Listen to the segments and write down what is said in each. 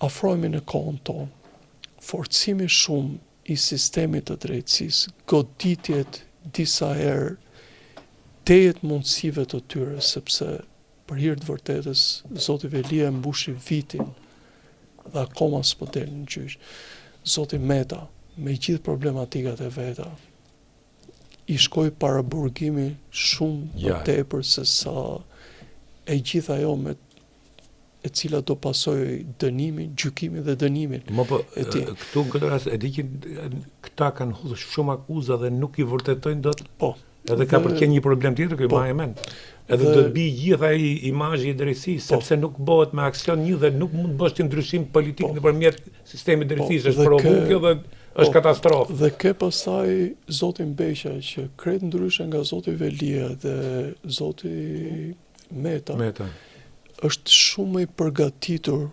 afrohemi në kohën tonë. Forcimi shumë i sistemit të drejtësisë, goditjet disa herë tejet mundësive të tyre, sepse për hir të vërtetës, Zoti Velia mbushi vitin dhe akoma s'po del në gjyq. Zoti Meta, me gjithë problematikat e veta, i shkoi para burgimi shumë tepër se sa e gjithë ajo me e cila do pasojë dënimin, gjykimin dhe dënimin. Këtu në këtë rast e di që këta kanë hudhur shumë akuza dhe nuk i vërtetojnë dot. Po. Edhe ka përken një problem tjetër që ma e men. Edhe do të bi gjithë ai imazhi i drejtësisë, sepse nuk bëhet me aksion një dhe nuk mund të bësh ti ndryshim politik nëpërmjet sistemit drejtësisë, është provu kjo dhe është katastrofë. Dhe ke pastaj Zoti Beqa që krejt ndryshe nga Zoti Velia dhe Zoti Meta. Është shumë i përgatitur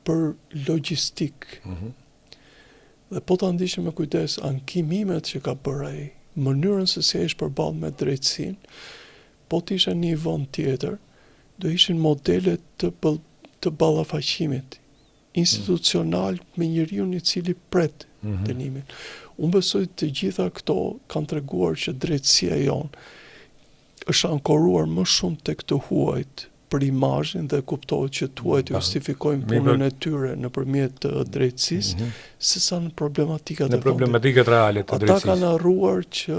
për logjistik. Dhe po ta ndiqim me kujdes ankimimet që ka bërë ai, mënyrën se si ai është përballë me drejtësinë, po të isha një vend tjetër, do ishin modele të ballafaqimit institucional me njeriu i cili pret dënimin. Unë besoj të gjitha këto kanë treguar që drejtësia jonë është ankoruar më shumë tek të huajt për imazhin dhe kuptohet që tuajt justifikojnë punën e tyre nëpërmjet drejtësisë, sesa në problematikat në problematikat reale të drejtësisë. Ata kanë harruar që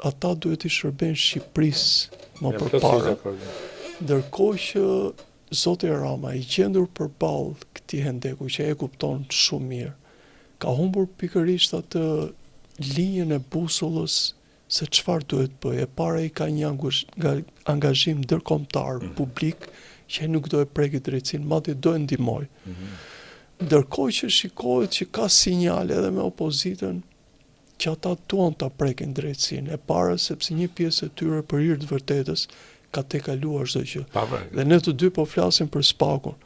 ata duhet i shërbejnë Shqipërisë më përpara. Ndërkohë që Zoti Rama i gjendur përballë këtij hendeku që e kupton shumë mirë, ka humbur pikërisht atë linjën e busullës se çfarë duhet bëj. E para i ka një angazhim ndërkombëtar publik që nuk do e prekë drejtësinë, madje do e ndihmoj. Ndërkohë që shikohet që ka sinjale edhe me opozitën që ata duan ta prekin drejtësinë. E para sepse një pjesë e tyre për hir të vërtetës ka tejkaluar çdo gjë. Dhe ne të dy po flasim për spakun.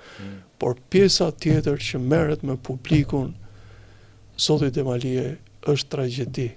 Por pjesa tjetër që merret me publikun, Zoti Demalie, është tragjedi.